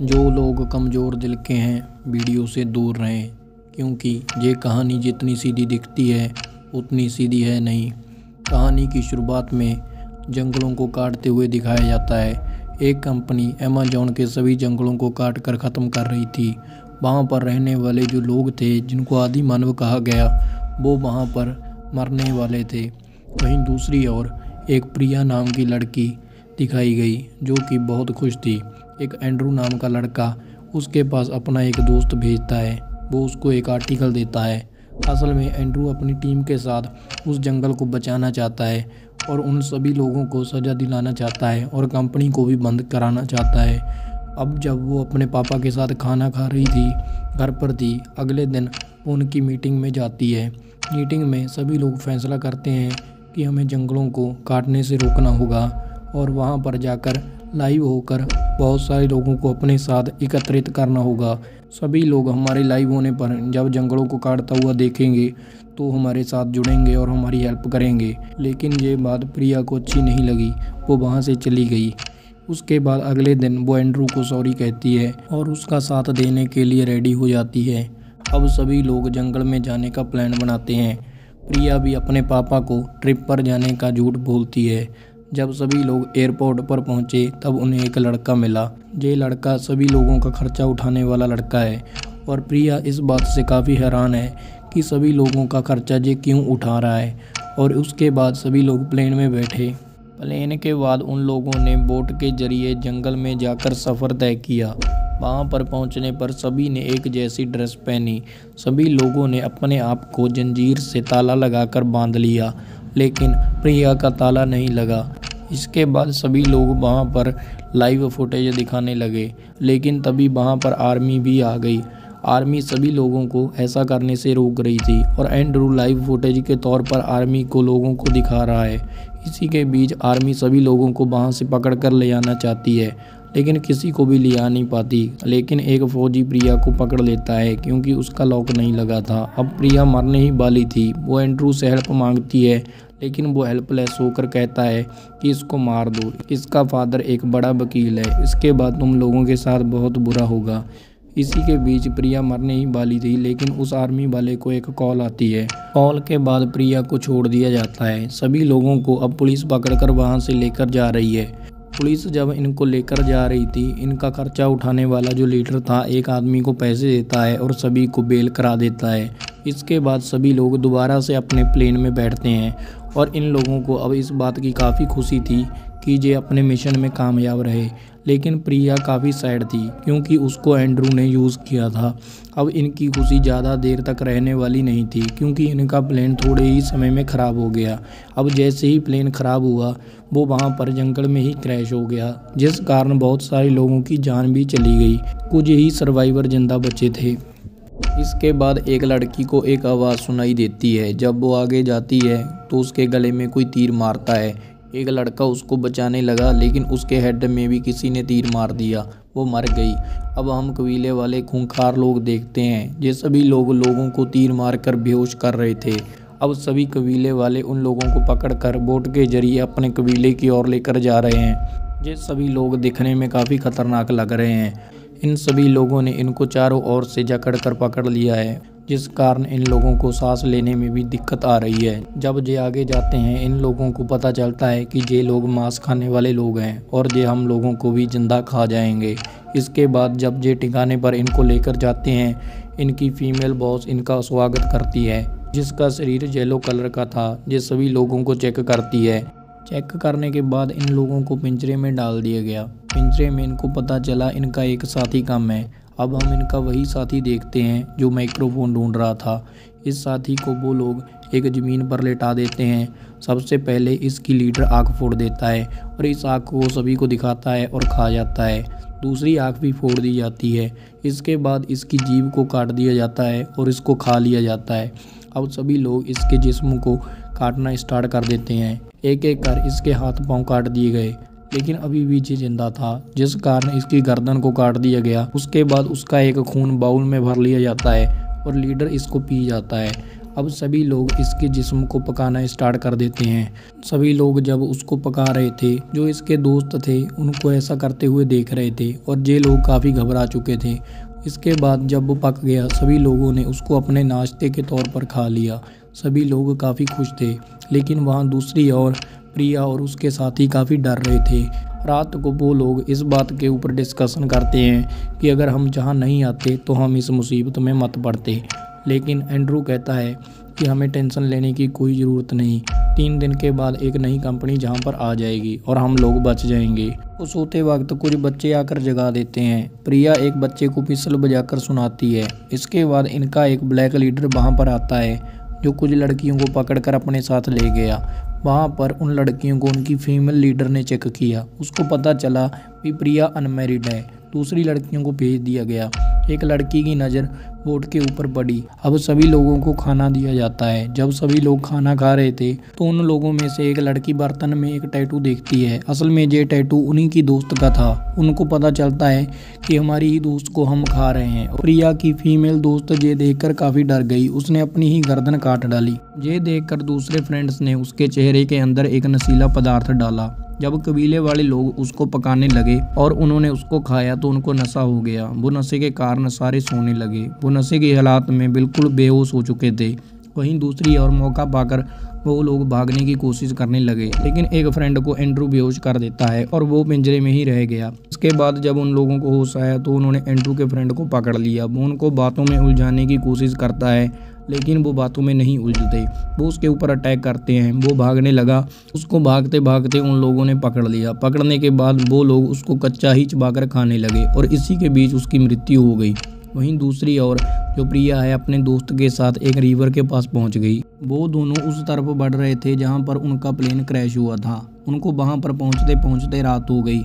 जो लोग कमज़ोर दिल के हैं वीडियो से दूर रहें, क्योंकि ये कहानी जितनी सीधी दिखती है उतनी सीधी है नहीं। कहानी की शुरुआत में जंगलों को काटते हुए दिखाया जाता है। एक कंपनी अमेज़न के सभी जंगलों को काट कर ख़त्म कर रही थी। वहाँ पर रहने वाले जो लोग थे, जिनको आदि मानव कहा गया, वो वहाँ पर मरने वाले थे। वहीं दूसरी ओर एक प्रिया नाम की लड़की दिखाई गई, जो कि बहुत खुश थी। एक एंड्रू नाम का लड़का उसके पास अपना एक दोस्त भेजता है। वो उसको एक आर्टिकल देता है। असल में एंड्रू अपनी टीम के साथ उस जंगल को बचाना चाहता है और उन सभी लोगों को सज़ा दिलाना चाहता है और कंपनी को भी बंद कराना चाहता है। अब जब वो अपने पापा के साथ खाना खा रही थी, घर पर थी, अगले दिन वो उनकी मीटिंग में जाती है। मीटिंग में सभी लोग फैसला करते हैं कि हमें जंगलों को काटने से रोकना होगा और वहाँ पर जाकर लाइव होकर बहुत सारे लोगों को अपने साथ एकत्रित करना होगा। सभी लोग हमारे लाइव होने पर जब जंगलों को काटता हुआ देखेंगे तो हमारे साथ जुड़ेंगे और हमारी हेल्प करेंगे। लेकिन ये बात प्रिया को अच्छी नहीं लगी। वो वहाँ से चली गई। उसके बाद अगले दिन वो एंड्रू को सॉरी कहती है और उसका साथ देने के लिए रेडी हो जाती है। अब सभी लोग जंगल में जाने का प्लान बनाते हैं। प्रिया भी अपने पापा को ट्रिप पर जाने का झूठ बोलती है। जब सभी लोग एयरपोर्ट पर पहुंचे तब उन्हें एक लड़का मिला। ये लड़का सभी लोगों का खर्चा उठाने वाला लड़का है और प्रिया इस बात से काफ़ी हैरान है कि सभी लोगों का खर्चा ये क्यों उठा रहा है। और उसके बाद सभी लोग प्लेन में बैठे। प्लेन के बाद उन लोगों ने बोट के जरिए जंगल में जाकर सफ़र तय किया। वहाँ पर पहुँचने पर सभी ने एक जैसी ड्रेस पहनी। सभी लोगों ने अपने आप को जंजीर से ताला लगाकर बांध लिया, लेकिन प्रिया का ताला नहीं लगा। इसके बाद सभी लोग वहाँ पर लाइव फुटेज दिखाने लगे, लेकिन तभी वहाँ पर आर्मी भी आ गई। आर्मी सभी लोगों को ऐसा करने से रोक रही थी और एंड्रू लाइव फुटेज के तौर पर आर्मी को लोगों को दिखा रहा है। इसी के बीच आर्मी सभी लोगों को वहाँ से पकड़ कर ले जाना चाहती है, लेकिन किसी को भी ले आ नहीं पाती। लेकिन एक फौजी प्रिया को पकड़ लेता है क्योंकि उसका लॉक नहीं लगा था। अब प्रिया मरने ही वाली थी। वो एंड्रू से हेल्प मांगती है, लेकिन वो हेल्पलेस होकर कहता है कि इसको मार दो, इसका फादर एक बड़ा वकील है, इसके बाद तुम लोगों के साथ बहुत बुरा होगा। इसी के बीच प्रिया मरने ही वाली थी, लेकिन उस आर्मी वाले को एक कॉल आती है। कॉल के बाद प्रिया को छोड़ दिया जाता है। सभी लोगों को अब पुलिस पकड़कर वहाँ से लेकर जा रही है। पुलिस जब इनको लेकर जा रही थी, इनका खर्चा उठाने वाला जो लीडर था एक आदमी को पैसे देता है और सभी को बेल करा देता है। इसके बाद सभी लोग दोबारा से अपने प्लेन में बैठते हैं और इन लोगों को अब इस बात की काफ़ी खुशी थी कि ये अपने मिशन में कामयाब रहे। लेकिन प्रिया काफ़ी सैड थी क्योंकि उसको एंड्रू ने यूज़ किया था। अब इनकी खुशी ज़्यादा देर तक रहने वाली नहीं थी क्योंकि इनका प्लेन थोड़े ही समय में ख़राब हो गया। अब जैसे ही प्लेन ख़राब हुआ, वो वहाँ पर जंगल में ही क्रैश हो गया, जिस कारण बहुत सारे लोगों की जान भी चली गई। कुछ ही सर्वाइवर जिंदा बचे थे। इसके बाद एक लड़की को एक आवाज़ सुनाई देती है। जब वो आगे जाती है तो उसके गले में कोई तीर मारता है। एक लड़का उसको बचाने लगा, लेकिन उसके हेड में भी किसी ने तीर मार दिया। वो मर गई। अब हम कबीले वाले खूंखार लोग देखते हैं। ये सभी लोगों को तीर मारकर बेहोश कर रहे थे। अब सभी कबीले वाले उन लोगों को पकड़कर बोट के जरिए अपने कबीले की ओर लेकर जा रहे हैं। ये सभी लोग दिखने में काफ़ी खतरनाक लग रहे हैं। इन सभी लोगों ने इनको चारों ओर से जकड़ कर पकड़ लिया है, जिस कारण इन लोगों को सांस लेने में भी दिक्कत आ रही है। जब ये आगे जाते हैं, इन लोगों को पता चलता है कि ये लोग मांस खाने वाले लोग हैं और ये हम लोगों को भी जिंदा खा जाएंगे। इसके बाद जब ये ठिकाने पर इनको लेकर जाते हैं, इनकी फीमेल बॉस इनका स्वागत करती है, जिसका शरीर येलो कलर का था। ये सभी लोगों को चेक करती है। चेक करने के बाद इन लोगों को पिंजरे में डाल दिया गया। पिंजरे में इनको पता चला इनका एक साथी कम है। अब हम इनका वही साथी देखते हैं जो माइक्रोफोन ढूंढ रहा था। इस साथी को वो लोग एक ज़मीन पर लेटा देते हैं। सबसे पहले इसकी लीडर आँख फोड़ देता है और इस आँख को सभी को दिखाता है और खा जाता है। दूसरी आँख भी फोड़ दी जाती है। इसके बाद इसकी जीभ को काट दिया जाता है और इसको खा लिया जाता है। अब सभी लोग इसके जिस्म को काटना स्टार्ट कर देते हैं। एक एक कर इसके हाथ पांव काट दिए गए, लेकिन अभी भी ये जिंदा था, जिस कारण इसकी गर्दन को काट दिया गया। उसके बाद उसका एक खून बाउल में भर लिया जाता है और लीडर इसको पी जाता है। अब सभी लोग इसके जिस्म को पकाना स्टार्ट कर देते हैं। सभी लोग जब उसको पका रहे थे, जो इसके दोस्त थे उनको ऐसा करते हुए देख रहे थे और ये लोग काफ़ी घबरा चुके थे। इसके बाद जब वो पक गया, सभी लोगों ने उसको अपने नाश्ते के तौर पर खा लिया। सभी लोग काफ़ी खुश थे, लेकिन वहाँ दूसरी ओर प्रिया और उसके साथी काफ़ी डर रहे थे। रात को वो लोग इस बात के ऊपर डिस्कशन करते हैं कि अगर हम जहाँ नहीं आते तो हम इस मुसीबत में मत पड़ते। लेकिन एंड्रू कहता है कि हमें टेंशन लेने की कोई ज़रूरत नहीं। 3 दिन के बाद एक नई कंपनी जहाँ पर आ जाएगी और हम लोग बच जाएंगे। उस सोते वक्त कुछ बच्चे आकर जगा देते हैं। प्रिया एक बच्चे को पिस्टल बजाकर सुनाती है। इसके बाद इनका एक ब्लैक लीडर वहाँ पर आता है, जो कुछ लड़कियों को पकड़कर अपने साथ ले गया। वहाँ पर उन लड़कियों को उनकी फीमेल लीडर ने चेक किया। उसको पता चला कि प्रिया अनमैरिड है। दूसरी लड़कियों को भेज दिया गया। एक लड़की की नज़र बोर्ड के ऊपर पड़ी। अब सभी लोगों को खाना दिया जाता है। जब सभी लोग खाना खा रहे थे तो उन लोगों में से एक लड़की बर्तन में एक टैटू देखती है। असल में ये टैटू उन्हीं की दोस्त का था। उनको पता चलता है कि हमारी ही दोस्त को हम खा रहे हैं। प्रिया की फीमेल दोस्त ये देखकर काफ़ी डर गई। उसने अपनी ही गर्दन काट डाली। ये देखकर दूसरे फ्रेंड्स ने उसके चेहरे के अंदर एक नशीला पदार्थ डाला। जब कबीले वाले लोग उसको पकाने लगे और उन्होंने उसको खाया तो उनको नशा हो गया। वो नशे के कारण सारे सोने लगे। वो नशे के हालात में बिल्कुल बेहोश हो चुके थे। वहीं दूसरी ओर मौका पाकर वो लोग भागने की कोशिश करने लगे, लेकिन एक फ्रेंड को एंड्रू बेहोश कर देता है और वो पिंजरे में ही रह गया। इसके बाद जब उन लोगों को होश आया तो उन्होंने एंड्रू के फ्रेंड को पकड़ लिया। वो उनको बातों में उलझाने की कोशिश करता है, लेकिन वो बातों में नहीं उलझते। वो उसके ऊपर अटैक करते हैं। वो भागने लगा। उसको भागते भागते उन लोगों ने पकड़ लिया। पकड़ने के बाद वो लोग उसको कच्चा ही चबाकर खाने लगे और इसी के बीच उसकी मृत्यु हो गई। वहीं दूसरी ओर जो प्रिया है अपने दोस्त के साथ एक रिवर के पास पहुंच गई। वो दोनों उस तरफ बढ़ रहे थे जहां पर उनका प्लेन क्रैश हुआ था। उनको वहां पर पहुंचते पहुंचते रात हो गई,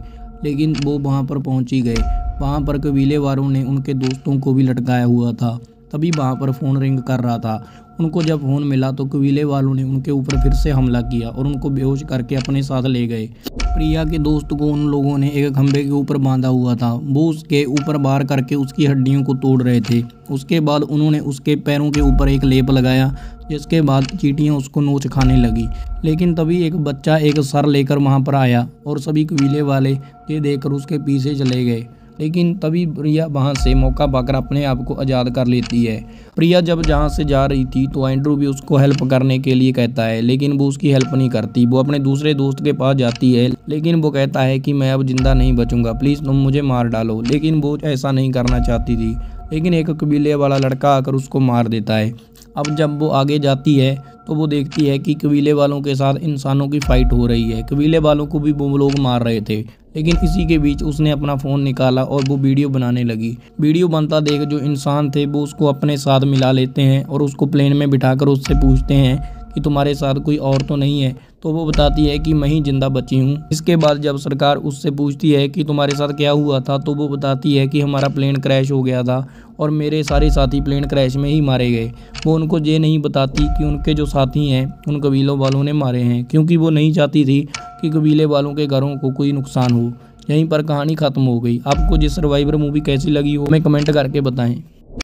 लेकिन वो वहां पर पहुंच ही गए। वहां पर कबीले वालों ने उनके दोस्तों को भी लटकाया हुआ था। तभी वहाँ पर फ़ोन रिंग कर रहा था। उनको जब फ़ोन मिला तो कबीले वालों ने उनके ऊपर फिर से हमला किया और उनको बेहोश करके अपने साथ ले गए। प्रिया के दोस्त को उन लोगों ने एक खंभे के ऊपर बांधा हुआ था। वो उसके ऊपर बार करके उसकी हड्डियों को तोड़ रहे थे। उसके बाद उन्होंने उसके पैरों के ऊपर एक लेप लगाया, जिसके बाद चींटियाँ उसको नोच खाने लगी। लेकिन तभी एक बच्चा एक सर लेकर वहाँ पर आया और सभी कबीले वाले ये देखकर उसके पीछे चले गए। लेकिन तभी प्रिया वहाँ से मौका पाकर अपने आप को आज़ाद कर लेती है। प्रिया जब जहाँ से जा रही थी तो एंड्रू भी उसको हेल्प करने के लिए कहता है, लेकिन वो उसकी हेल्प नहीं करती। वो अपने दूसरे दोस्त के पास जाती है, लेकिन वो कहता है कि मैं अब जिंदा नहीं बचूंगा, प्लीज़ तुम मुझे मार डालो। लेकिन वो ऐसा नहीं करना चाहती थी, लेकिन एक कबीले वाला लड़का आकर उसको मार देता है। अब जब वो आगे जाती है तो वो देखती है कि कबीले वालों के साथ इंसानों की फाइट हो रही है। कबीले वालों को भी वो लोग मार रहे थे, लेकिन इसी के बीच उसने अपना फ़ोन निकाला और वो वीडियो बनाने लगी। वीडियो बनता देख जो इंसान थे वो उसको अपने साथ मिला लेते हैं और उसको प्लेन में बिठाकर उससे पूछते हैं कि तुम्हारे साथ कोई और तो नहीं है। तो वो बताती है कि मैं ही जिंदा बची हूँ। इसके बाद जब सरकार उससे पूछती है कि तुम्हारे साथ क्या हुआ था, तो वो बताती है कि हमारा प्लेन क्रैश हो गया था और मेरे सारे साथी प्लेन क्रैश में ही मारे गए। वो उनको ये नहीं बताती कि उनके जो साथी हैं उन कबीलों वालों ने मारे हैं, क्योंकि वो नहीं चाहती थी कि कबीले वालों के घरों को कोई नुकसान हो। यहीं पर कहानी ख़त्म हो गई। आपको ये सर्वाइवर मूवी कैसी लगी हो हमें कमेंट करके बताएं।